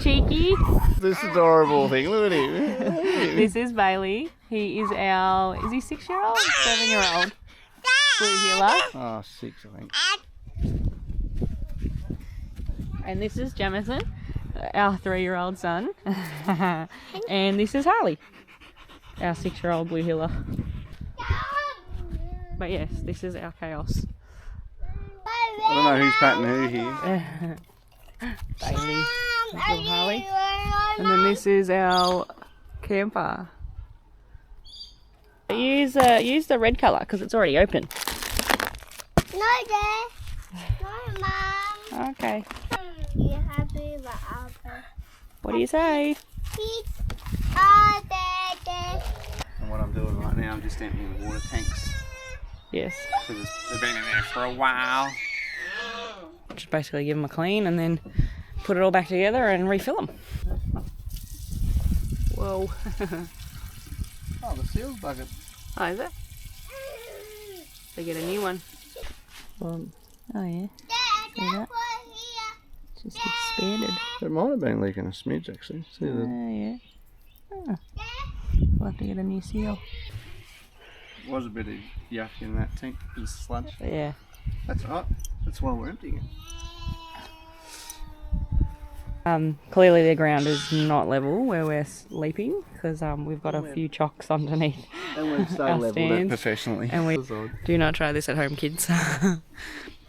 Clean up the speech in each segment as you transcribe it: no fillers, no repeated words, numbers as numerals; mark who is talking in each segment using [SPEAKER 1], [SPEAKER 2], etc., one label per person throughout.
[SPEAKER 1] Cheeky.
[SPEAKER 2] This adorable thing, look at him.
[SPEAKER 1] This is Bailey. He is our, is he 6-year-old? 7-year-old? Blue heeler.
[SPEAKER 2] Oh, 6 I think.
[SPEAKER 1] And this is Jamison, our 3-year-old son. And this is Harley, our 6-year-old blue heeler. But yes, this is our chaos.
[SPEAKER 2] I don't know who's patting who here.
[SPEAKER 1] Bailey, little Harley. And then this is our camper. Use the red colour because it's already open.
[SPEAKER 3] No, Dad. No, Mom.
[SPEAKER 1] Okay.
[SPEAKER 3] You happy with Alpha?
[SPEAKER 1] What do you say?
[SPEAKER 2] And what I'm doing right now, I'm just emptying the water tanks.
[SPEAKER 1] Yes.
[SPEAKER 2] Because they've been in there for a while.
[SPEAKER 1] Just basically give them a clean and then put it all back together and refill them. Whoa.
[SPEAKER 2] Oh, the seals bucket.
[SPEAKER 1] Oh, is it? They get a new one. Oh yeah. See that? Just expanded.
[SPEAKER 2] It might have been leaking a smidge actually. See the...
[SPEAKER 1] Yeah. Oh. We'll have to get a new seal.
[SPEAKER 2] There was a bit of yuck in that tank, a bit of sludge.
[SPEAKER 1] Yeah.
[SPEAKER 2] That's right. That's why we're emptying it.
[SPEAKER 1] Clearly the ground is not level where we're sleeping because we've got a few chocks underneath.
[SPEAKER 2] And we've so levelled it professionally.
[SPEAKER 1] And we do not try this at home, kids.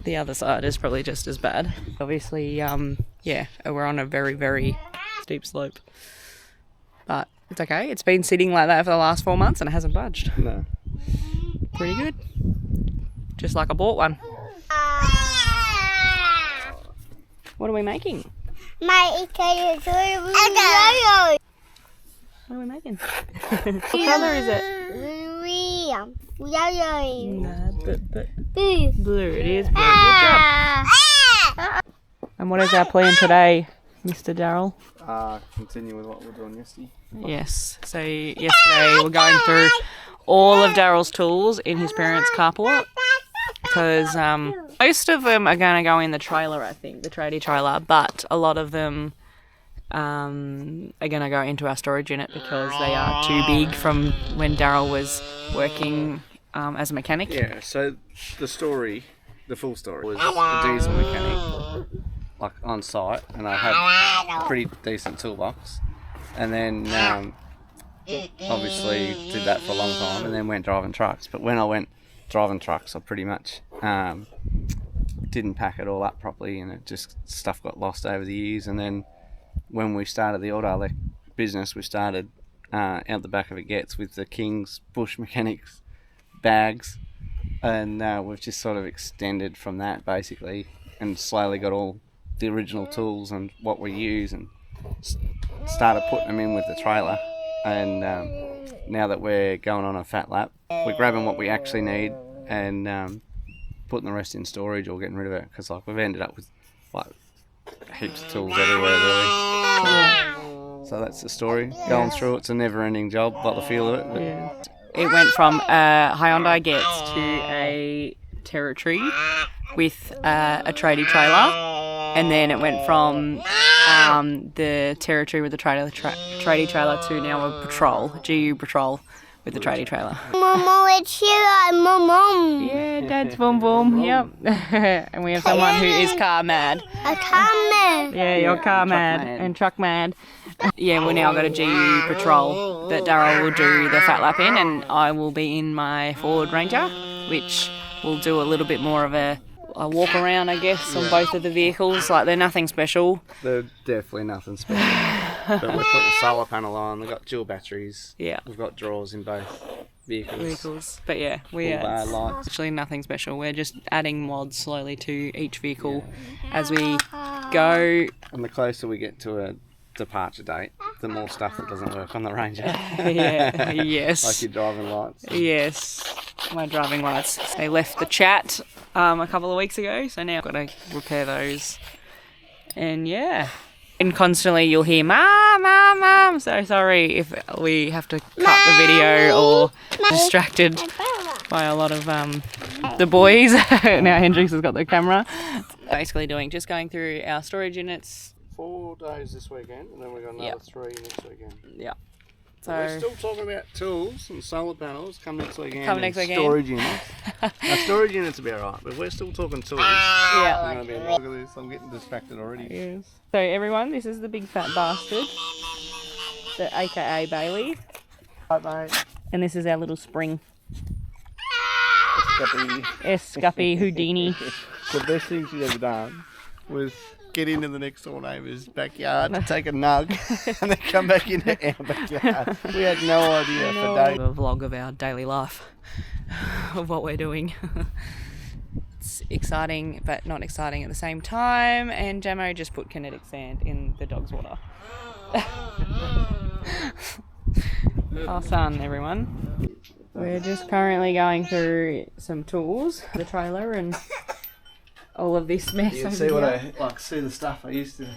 [SPEAKER 1] The other side is probably just as bad. Obviously, yeah, we're on a very, very steep slope. But it's okay. It's been sitting like that for the last 4 months and it hasn't budged.
[SPEAKER 2] No.
[SPEAKER 1] Pretty good. Just like I bought one. What are we making? What are we making? What colour is it? Blue. It is blue. Good job. And what is our plan today, Mr. Darryl?
[SPEAKER 2] Continue with what we were doing yesterday.
[SPEAKER 1] Yes. So yesterday we're going through all of Darryl's tools in his parents' carport because most of them are going to go in the trailer, I think, the tradie trailer, but a lot of them are going to go into our storage unit because they are too big from when Darryl was working as a mechanic.
[SPEAKER 2] Yeah, so the full story was a diesel mechanic, like on site, and I had a pretty decent toolbox, and then obviously did that for a long time, and then went driving trucks. But when I went driving trucks, I pretty much didn't pack it all up properly, and stuff got lost over the years. And then when we started the auto elect business, we started out the back of it gets with the King's Bush Mechanics bags, and we've just sort of extended from that basically, and slowly got all the original tools and what we use, and started putting them in with the trailer. And now that we're going on a fat lap, we're grabbing what we actually need and putting the rest in storage or getting rid of it, because like we've ended up with like heaps of tools everywhere really. So that's the story. Going through it's a never-ending job, like the feel of it.
[SPEAKER 1] Yeah. It went from a Hyundai Getz to a Territory with a tradie trailer, and then it went from the Territory with the tradie trailer to now a Patrol, GU Patrol with the tradie trailer.
[SPEAKER 3] Mom, it's here, Mom.
[SPEAKER 1] Yeah, Dad's boom boom. Yep. And we have someone who is car mad.
[SPEAKER 3] A car mad.
[SPEAKER 1] Yeah, you're car mad and truck mad. Yeah, we now got a GU Patrol that Darryl will do the fat lap in, and I will be in my Ford Ranger, which will do a little bit more of a walk around, I guess, on both of the vehicles. Like, they're nothing special.
[SPEAKER 2] They're definitely nothing special. But we're putting a solar panel on. They've got dual batteries. Yeah. We've got drawers in both vehicles.
[SPEAKER 1] But yeah, we are
[SPEAKER 2] lights.
[SPEAKER 1] actually nothing special. We're just adding mods slowly to each vehicle as we go.
[SPEAKER 2] And the closer we get to a departure date, the more stuff that doesn't work on the Ranger.
[SPEAKER 1] Yeah, yes.
[SPEAKER 2] Like your driving lights.
[SPEAKER 1] Yes, my driving lights. They left the chat a couple of weeks ago, so now I've got to repair those. And yeah. And constantly you'll hear, Mom, Mom, Mom. So sorry if we have to cut the video or distracted by a lot of the boys. Now Hendrix has got the camera. Basically just going through our storage units.
[SPEAKER 2] 4 days this weekend, and then we've got another 3 next weekend.
[SPEAKER 1] Yeah. So
[SPEAKER 2] we're still talking about tools and solar panels. Come next weekend.
[SPEAKER 1] Storage
[SPEAKER 2] units. Our storage units will be alright, but we're still talking tools.
[SPEAKER 1] Yeah.
[SPEAKER 2] Look at this. I'm getting distracted already.
[SPEAKER 1] Yes. So everyone, this is the big fat bastard, the AKA Bailey.
[SPEAKER 2] Hi, mate.
[SPEAKER 1] And this is our little spring.
[SPEAKER 2] Scuppy.
[SPEAKER 1] Houdini.
[SPEAKER 2] The best thing she's ever done was get into the next door neighbour's backyard to take a nug and then come back into our backyard. We had no idea for days.
[SPEAKER 1] A vlog of our daily life, of what we're doing. It's exciting, but not exciting at the same time. And Jamo just put kinetic sand in the dog's water. Our son, everyone. We're just currently going through some tools, the trailer, and all of this mess.
[SPEAKER 2] You can see what I like. See the stuff I used to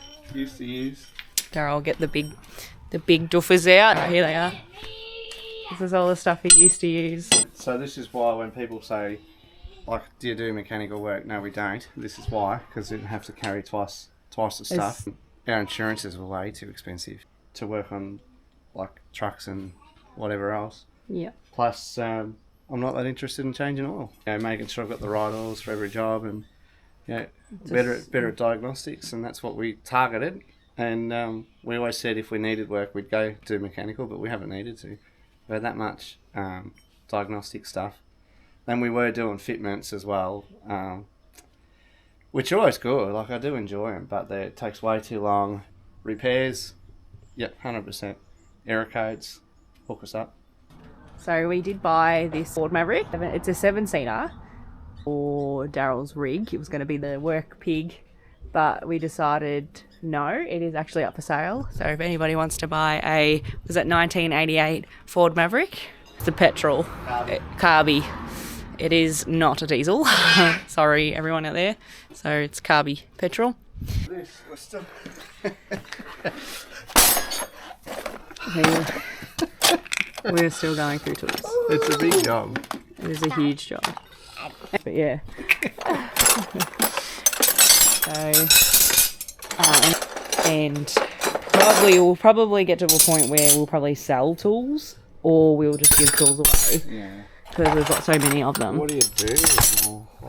[SPEAKER 2] use.
[SPEAKER 1] Daryl, get the big doofers out. Here they are. This is all the stuff he used to use.
[SPEAKER 2] So this is why when people say, like, do you do mechanical work? No, we don't. This is why, because we have to carry twice the stuff. Our insurances were way too expensive to work on, like, trucks and whatever else.
[SPEAKER 1] Yeah.
[SPEAKER 2] Plus, I'm not that interested in changing oil. You know, making sure I've got the right oils for every job, and better at diagnostics, and that's what we targeted. And we always said if we needed work, we'd go do mechanical, but we haven't needed to. We had that much diagnostic stuff. Then we were doing fitments as well, which are always good. Like, I do enjoy them, but it takes way too long. Repairs, 100%. Error codes, hook us up.
[SPEAKER 1] So we did buy this Ford Maverick. It's a 7-seater for Daryl's rig. It was going to be the work pig, but we decided no, it is actually up for sale. So if anybody wants to buy a 1988 Ford Maverick, it's a petrol, carby. It is not a diesel. Sorry, everyone out there. So it's carby petrol. We're still going through tools.
[SPEAKER 2] It's a big job.
[SPEAKER 1] It is a huge job. But yeah. And we'll probably get to a point where we'll probably sell tools, or we'll just give tools away. Yeah. Because we've got so many of them.
[SPEAKER 2] What do you do?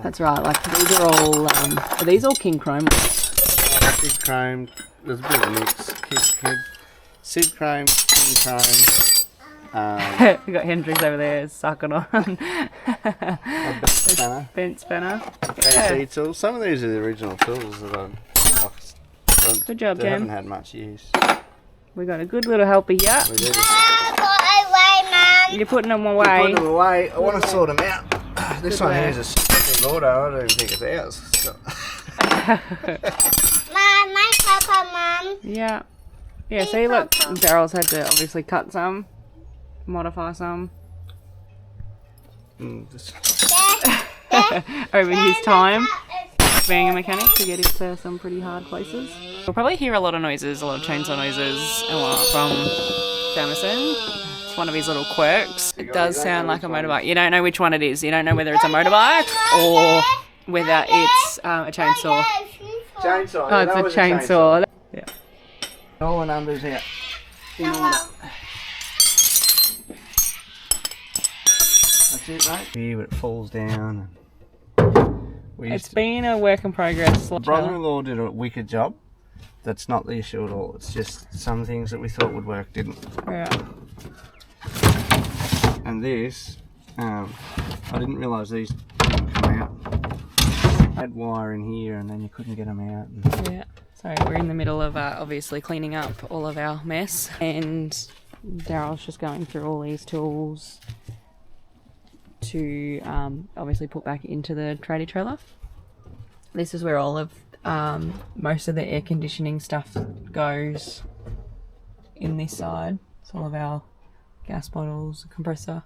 [SPEAKER 1] That's right. Like, these are all are these all King Chrome ones?
[SPEAKER 2] King Chrome. There's a bit of a mix. Sid Chrome, King Chrome.
[SPEAKER 1] We got Hendrix over there sucking on. Bent spanner.
[SPEAKER 2] AC tools. Some of these are the original tools that
[SPEAKER 1] Good job, Jam.
[SPEAKER 2] Haven't had much use.
[SPEAKER 1] We got a good little helper here.
[SPEAKER 2] We do.
[SPEAKER 1] You're putting them away.
[SPEAKER 2] Putting them away. I want to sort them out. This one here is a stupid auto. I don't even think it's ours. So.
[SPEAKER 3] Mom, my papa, Mom.
[SPEAKER 1] Yeah. Yeah, see, look, Daryl's had to obviously cut some, modify some. Over his time being a mechanic to get into some pretty hard places. We'll probably hear a lot of noises, a lot of chainsaw noises and whatnot from Jamison. It's one of his little quirks. It does sound like a motorbike. You don't know which one it is. You don't know whether it's a motorbike or whether it's a chainsaw.
[SPEAKER 2] Chainsaw.
[SPEAKER 1] Oh, it's a chainsaw. Yeah.
[SPEAKER 2] All the numbers out. In order. That's it, mate. Here, but it falls down.
[SPEAKER 1] It's been a work in progress.
[SPEAKER 2] My brother-in-law did a wicked job. That's not the issue at all. It's just some things that we thought would work didn't.
[SPEAKER 1] Yeah.
[SPEAKER 2] And this, I didn't realise these didn't come out. I had wire in here and then you couldn't get them out.
[SPEAKER 1] Yeah. So we're in the middle of obviously cleaning up all of our mess, and Daryl's just going through all these tools to obviously put back into the tradie trailer. This is where all of most of the air conditioning stuff goes in this side. It's all of our gas bottles, compressor,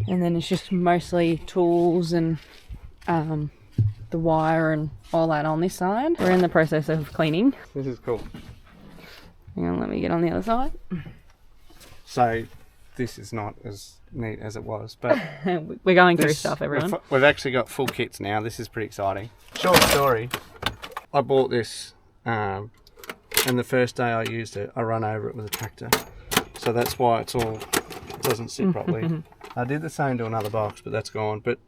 [SPEAKER 1] and then it's just mostly tools and the wire and all that on this side. We're in the process of cleaning.
[SPEAKER 2] This is cool.
[SPEAKER 1] Hang on, let me get on the other side.
[SPEAKER 2] So this is not as neat as it was. But
[SPEAKER 1] we're going through stuff, everyone.
[SPEAKER 2] We've actually got full kits now. This is pretty exciting. Short story. I bought this, and the first day I used it, I run over it with a tractor. So that's why it doesn't sit properly. I did the same to another box, but that's gone. But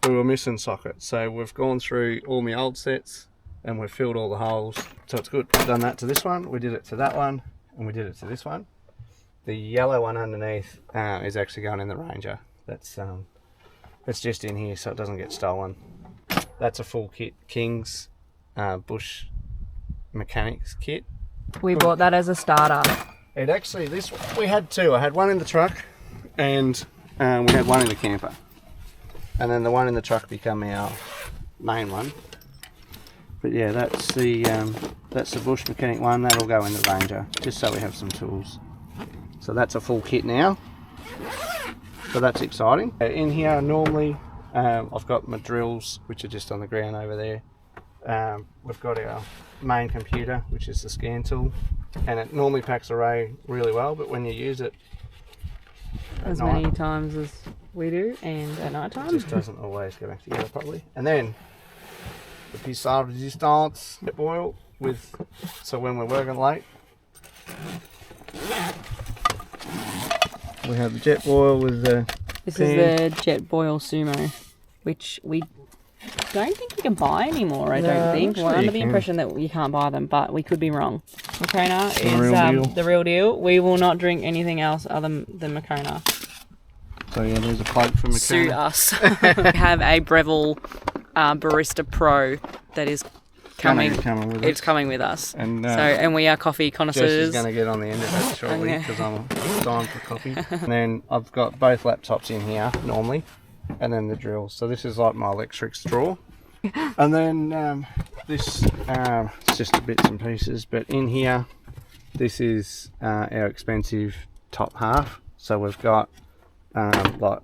[SPEAKER 2] we were missing sockets, so we've gone through all my old sets and we've filled all the holes. So it's good. We've done that to this one, we did it to that one, and we did it to this one. The yellow one underneath is actually going in the Ranger. That's it's just in here so it doesn't get stolen. That's a full kit, King's Bush Mechanics kit.
[SPEAKER 1] We bought that as a starter.
[SPEAKER 2] It actually, we had two. I had one in the truck and we had one in the camper. And then the one in the truck became our main one. But yeah, that's the Bush Mechanic one. That'll go in the Ranger, just so we have some tools. So that's a full kit now. So that's exciting. In here, normally, I've got my drills, which are just on the ground over there. We've got our main computer, which is the scan tool. And it normally packs array really well, but when you use it
[SPEAKER 1] as many times as we do, and at night time,
[SPEAKER 2] it just doesn't always go back together properly. And then the piece of resistance jet boil so when we're working late, we have the jet boil with the
[SPEAKER 1] This
[SPEAKER 2] pan.
[SPEAKER 1] is the Jet Boil Sumo, which we don't think you can buy anymore, I don't think. We're under the impression that you can't buy them, but we could be wrong. Makona is the real deal. We will not drink anything else other than Makona.
[SPEAKER 2] So yeah, there's a plug from Makona.
[SPEAKER 1] Sue us. We have a Breville Barista Pro that is coming
[SPEAKER 2] with
[SPEAKER 1] it's coming with us.
[SPEAKER 2] And,
[SPEAKER 1] and we are coffee
[SPEAKER 2] Jess
[SPEAKER 1] connoisseurs.
[SPEAKER 2] is going to get on the end of that shortly because I'm dying for coffee. And then I've got both laptops in here normally, and then the drills. So this is like my electrics drawer. And then this it's just bits and pieces, but in here this is our expensive top half. So we've got like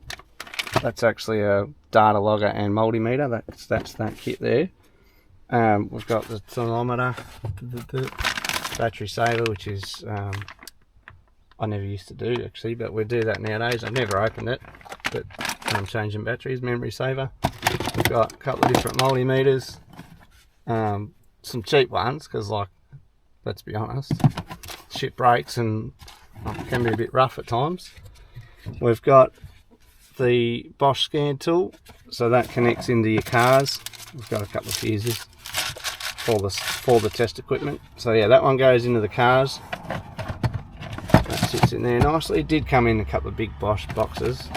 [SPEAKER 2] that's actually a data logger and multimeter. That's that kit there. We've got the thermometer, the battery saver, which is I never used to do actually, but we do that nowadays. I've never opened it, but I'm changing batteries. Memory saver. We've got a couple of different multimeters, some cheap ones because, like, let's be honest, shit breaks and can be a bit rough at times. We've got the Bosch scan tool, so that connects into your cars. We've got a couple of fuses for the test equipment. So yeah, that one goes into the cars. That sits in there nicely. It did come in a couple of big Bosch boxes.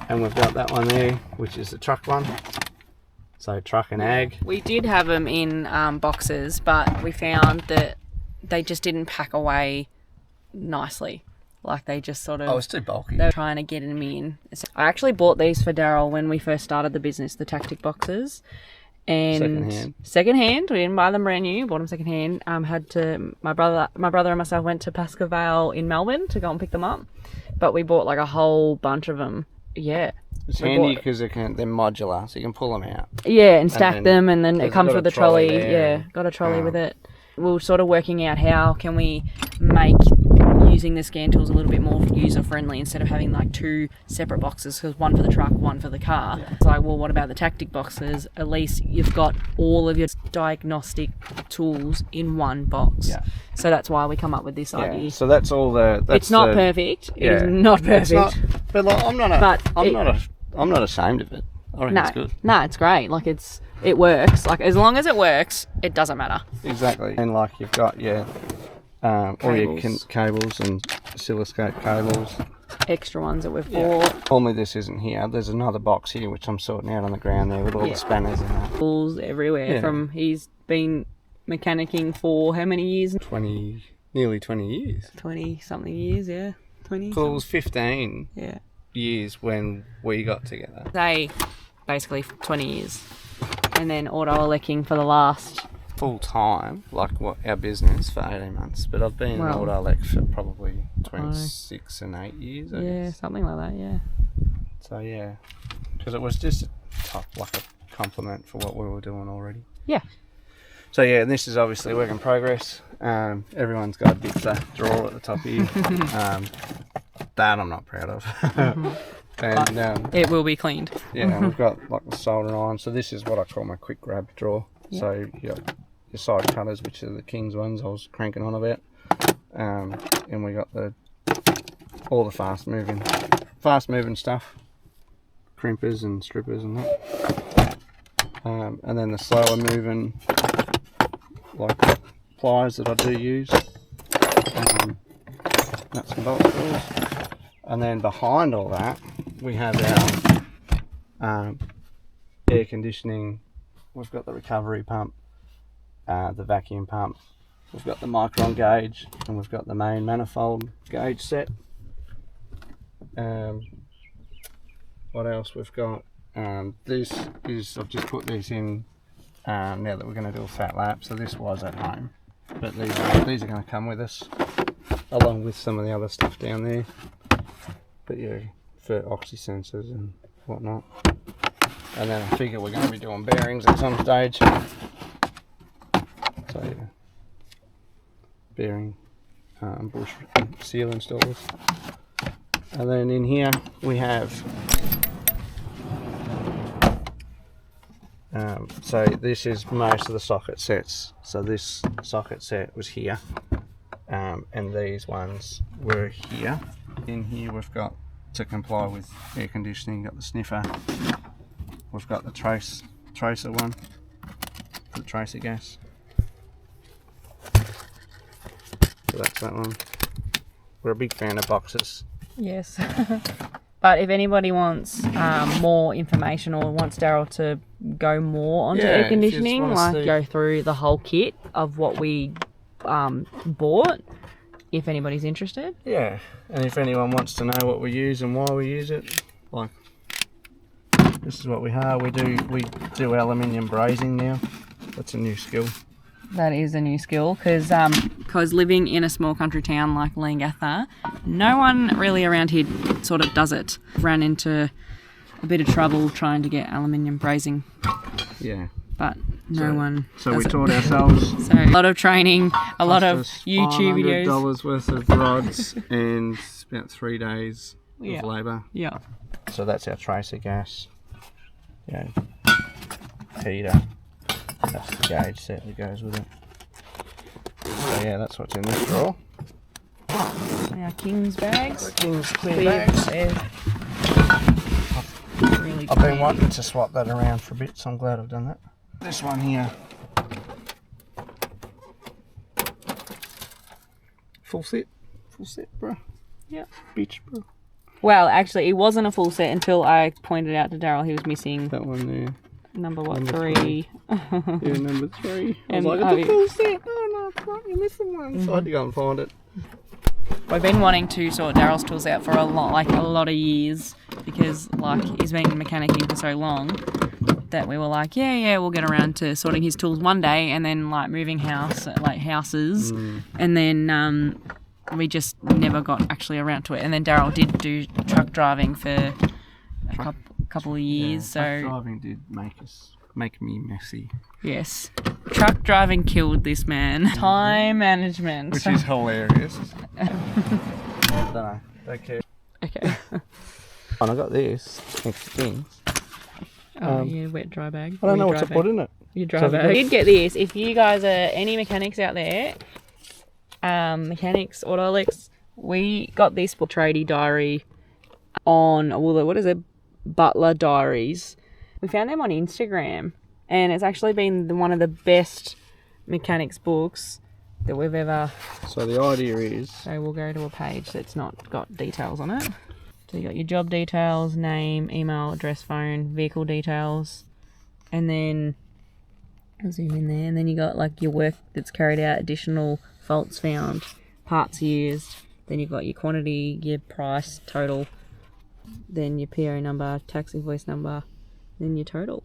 [SPEAKER 2] And we've got that one there, which is the truck one. So truck and ag.
[SPEAKER 1] We did have them in boxes, but we found that they just didn't pack away nicely. Like they just sort of...
[SPEAKER 2] Oh, it's too bulky.
[SPEAKER 1] They were trying to get them in. So I actually bought these for Daryl when we first started the business, the tactic boxes. And secondhand. We didn't buy them brand new. Bought them secondhand. My brother and myself went to Pascoe Vale in Melbourne to go and pick them up. But we bought like a whole bunch of them. Yeah.
[SPEAKER 2] It's handy because they're modular, so you can pull them out.
[SPEAKER 1] Yeah, and stack them, and then it comes with a trolley.
[SPEAKER 2] There.
[SPEAKER 1] Yeah, got a trolley with it. We were sort of working out how can we make using the scan tools a little bit more user friendly instead of having like two separate boxes, because one for the truck, one for the car. Yeah. It's like, well, what about the tactic boxes? At least you've got all of your diagnostic tools in one box. Yeah. So that's why we come up with this idea.
[SPEAKER 2] So that's all
[SPEAKER 1] it's not perfect. It is not perfect. It's not,
[SPEAKER 2] but like, I'm not ashamed of it. I reckon it's good.
[SPEAKER 1] No, it's great. Like it works. Like as long as it works, it doesn't matter.
[SPEAKER 2] Exactly. And like you've got all your cables and oscilloscope cables.
[SPEAKER 1] Extra ones that we've bought.
[SPEAKER 2] Normally this isn't here. There's another box here which I'm sorting out on the ground there with all the spanners and that.
[SPEAKER 1] Tools everywhere. He's been mechanicking for how many years?
[SPEAKER 2] Nearly 20 years.
[SPEAKER 1] 20 something years, yeah. 20.
[SPEAKER 2] So it was 15 years when we got together.
[SPEAKER 1] Say basically 20 years. And then auto electing for the last
[SPEAKER 2] full time, like what our business for 18 months, but I've been in auto elect for probably between 6 and 8 years. I guess.
[SPEAKER 1] Something like that. Yeah.
[SPEAKER 2] So yeah, because it was just like a compliment for what we were doing already.
[SPEAKER 1] Yeah.
[SPEAKER 2] So yeah, and this is obviously work in progress. Everyone's got a bit drawer at the top here. That I'm not proud of. And
[SPEAKER 1] it will be cleaned.
[SPEAKER 2] yeah, we've got like the soldering iron. So this is what I call my quick grab drawer.
[SPEAKER 1] Yep.
[SPEAKER 2] So you got your side cutters, which are the King's ones I was cranking on about. And we got all the fast moving stuff, crimpers and strippers and that. And then the slower moving, like pliers that I do use. Nuts and bolts tools. And then behind all that, we have our air conditioning. We've got the recovery pump, the vacuum pump. We've got the micron gauge, and we've got the main manifold gauge set. What else we've got? This is, I've just put these in now that we're going to do a fat lap. So this was at home, but these are going to come with us, along with some of the other stuff down there. But yeah, for oxy sensors and whatnot. And then I figure we're going to be doing bearings at some stage. So yeah, bearing bush seal installers. And then in here we have so this is most of the socket sets. So this socket set was here, and these ones were here. In here we've got, to comply with air conditioning, got the sniffer. We've got the tracer one, the tracer gas. So that's that one. We're a big fan of boxes.
[SPEAKER 1] Yes. But if anybody wants more information or wants Daryl to go more onto air conditioning, like go through the whole kit of what we bought, if anybody's interested.
[SPEAKER 2] Yeah, and if anyone wants to know what we use and why we use it, like this is what we have. We do aluminium brazing now. That's a new skill.
[SPEAKER 1] That is a new skill, because living in a small country town like Leongatha, no one really around here sort of does it. Ran into a bit of trouble trying to get aluminium brazing.
[SPEAKER 2] Yeah.
[SPEAKER 1] But no one.
[SPEAKER 2] So we taught ourselves.
[SPEAKER 1] So a lot of training, a lot of YouTube videos.
[SPEAKER 2] $500 worth of rods and about 3 days of labour.
[SPEAKER 1] Yeah.
[SPEAKER 2] So that's our tracer gas. Yeah. Heater. That's the gauge set that goes with it. So yeah, that's what's in this drawer.
[SPEAKER 1] Our King's bags.
[SPEAKER 2] King's clear bags.
[SPEAKER 1] Really
[SPEAKER 2] I've been wanting to swap that around for a bit, so I'm glad I've done that. This one here. Full set, bro.
[SPEAKER 1] Yeah.
[SPEAKER 2] Bitch, bro.
[SPEAKER 1] Well, actually, it wasn't a full set until I pointed out to Daryl he was missing
[SPEAKER 2] that one there.
[SPEAKER 1] Number 3.
[SPEAKER 2] Yeah, number 3. I was
[SPEAKER 1] And
[SPEAKER 2] like, it's a full set. Oh no, it's not. You're missing one. So I had to go and find it.
[SPEAKER 1] We've been wanting to sort Daryl's tools out for a lot of years, because he's been mechanicking for so long that we were like, yeah, we'll get around to sorting his tools one day, and then moving houses, and then we just never got actually around to it. And then Daryl did do truck driving for a couple of years, so
[SPEAKER 2] truck driving did make me messy.
[SPEAKER 1] Yes, truck driving killed this man. Time management,
[SPEAKER 2] which is hilarious. I don't know. Don't care.
[SPEAKER 1] Okay.
[SPEAKER 2] And I got this extra thing.
[SPEAKER 1] Yeah, wet dry bag.
[SPEAKER 2] I don't know what to put in it.
[SPEAKER 1] Your dry bag. I did get this. If you guys are any mechanics out there, mechanics, auto elects, we got this for tradie diary on, what is it? Butler Diaries. We found them on Instagram, and it's actually been one of the best mechanics books that we've ever.
[SPEAKER 2] So the idea is.
[SPEAKER 1] So we'll go to a page that's not got details on it. So you got your job details, name, email, address, phone, vehicle details, and then I'll zoom in there, and then you got your work that's carried out, additional faults found, parts used, then you've got your quantity, your price, total, then your PO number, tax invoice number, then your total.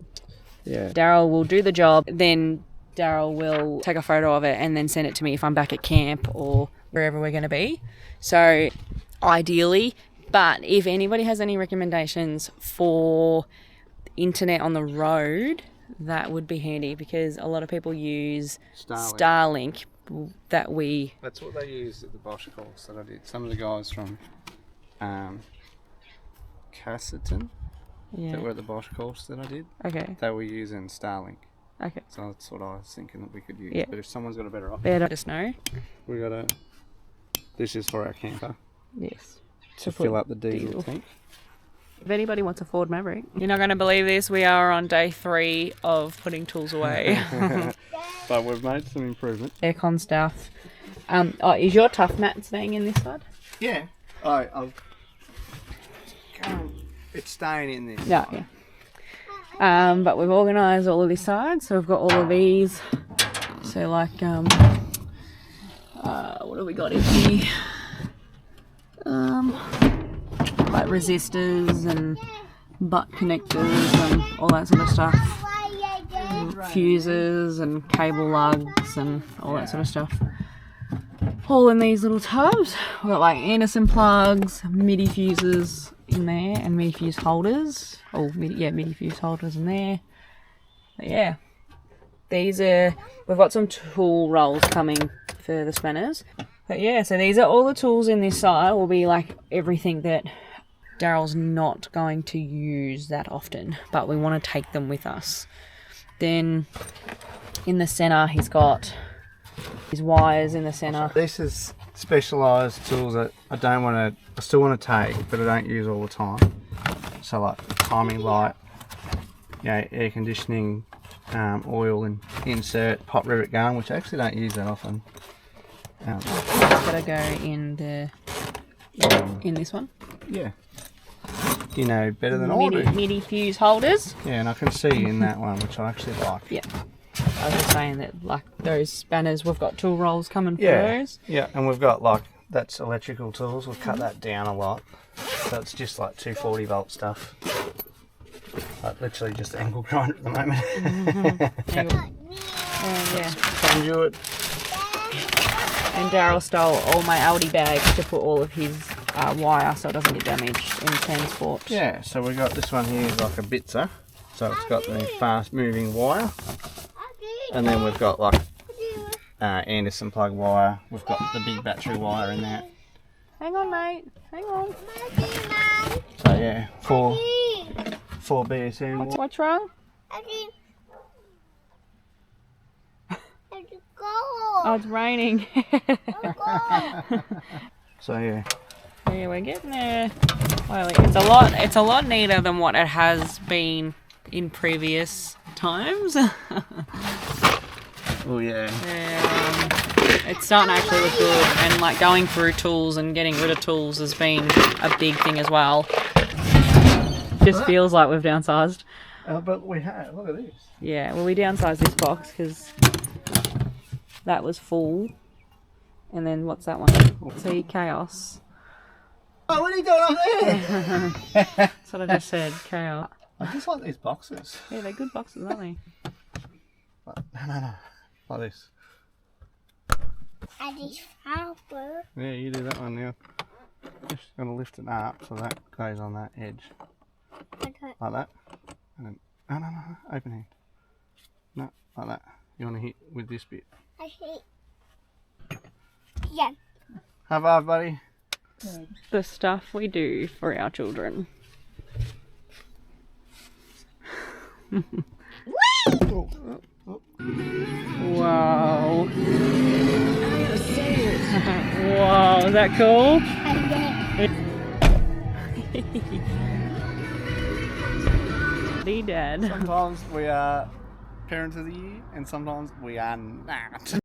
[SPEAKER 2] Yeah.
[SPEAKER 1] Daryl will do the job, then Daryl will take a photo of it and then send it to me if I'm back at camp or wherever we're going to be. So ideally, but if anybody has any recommendations for internet on the road, that would be handy, because a lot of people use Starlink. That's what
[SPEAKER 2] they used at the Bosch course that I did. Some of the guys from Cassiton.
[SPEAKER 1] Yeah.
[SPEAKER 2] That were the Bosch course that I did.
[SPEAKER 1] Okay.
[SPEAKER 2] They were using Starlink.
[SPEAKER 1] Okay.
[SPEAKER 2] So that's what I was thinking that we could use.
[SPEAKER 1] Yeah.
[SPEAKER 2] But if someone's got a better option,
[SPEAKER 1] Let us know.
[SPEAKER 2] we got a. This is for our camper
[SPEAKER 1] Yes.
[SPEAKER 2] to fill up the diesel tank.
[SPEAKER 1] If anybody wants a Ford Maverick. You're not going to believe this. We are on day 3 of putting tools away.
[SPEAKER 2] But we've made some improvement.
[SPEAKER 1] Aircon stuff. Is your tough mat staying in this side?
[SPEAKER 2] Yeah. It's staying in this.
[SPEAKER 1] Yeah, yeah. But we've organised all of this side, so we've got all of these. So like, what have we got in here? Like resistors and butt connectors and all that sort of stuff. Fuses and cable lugs and all that sort of stuff. All in these little tubs. We've got like Anderson plugs, MIDI fuses in there, and MIDI fuse holders. MIDI fuse holders in there. But yeah, we've got some tool rolls coming for the spanners. But yeah, so these are all the tools in this side. Will be like everything that Daryl's not going to use that often, but we want to take them with us. Then in the centre, he's got his wires in the centre.
[SPEAKER 2] This is specialised tools that I still want to take, but I don't use all the time. So like timing light, air conditioning, oil and insert, pot rivet gun, which I actually don't use that often.
[SPEAKER 1] Gotta go in this one.
[SPEAKER 2] Yeah. You know better than I do.
[SPEAKER 1] MIDI fuse holders.
[SPEAKER 2] Yeah, and I can see in that one, which I actually like.
[SPEAKER 1] Yeah. I was just saying that, like, those spanners, we've got tool rolls coming for those.
[SPEAKER 2] Yeah, and we've got, like, that's electrical tools. We've cut that down a lot. So it's just, like, 240 volt stuff. Like, literally just angle grinder at the moment.
[SPEAKER 1] Yeah.
[SPEAKER 2] Conduit.
[SPEAKER 1] And Daryl stole all my Aldi bags to put all of his wire so it doesn't get damaged in transport.
[SPEAKER 2] Yeah, so we got this one here is like a Bitzer. So it's got the fast moving wire. And then we've got like Anderson plug wire. We've got the big battery wire in that.
[SPEAKER 1] Hang on, mate. Hang on.
[SPEAKER 2] So yeah, four BSN.
[SPEAKER 1] What's wrong? Oh, it's raining.
[SPEAKER 2] So yeah.
[SPEAKER 1] Yeah, we're getting there. Well, it's a lot neater than what it has been in previous times.
[SPEAKER 2] Oh yeah.
[SPEAKER 1] It's starting to actually look good, and like going through tools and getting rid of tools has been a big thing as well. Just feels like we've downsized.
[SPEAKER 2] But we have. Look at this.
[SPEAKER 1] Yeah, well, we downsized this box because that was full. And then what's that one? See, chaos.
[SPEAKER 2] Oh, what are you doing up there?
[SPEAKER 1] That's what I just said, chaos.
[SPEAKER 2] I just like these boxes.
[SPEAKER 1] Yeah, they're good boxes, aren't they?
[SPEAKER 2] No. Like this. Yeah, you do that one now. Just gonna lift it up so that goes on that edge.
[SPEAKER 3] Okay.
[SPEAKER 2] Like that. And then, no. Open hand. No, like that. You wanna hit with this bit.
[SPEAKER 3] Yeah.
[SPEAKER 2] Have I, buddy?
[SPEAKER 1] The stuff we do for our children. Wow. Wow, is that cool? Dad.
[SPEAKER 2] Sometimes we are parents of the year and sometimes we are not.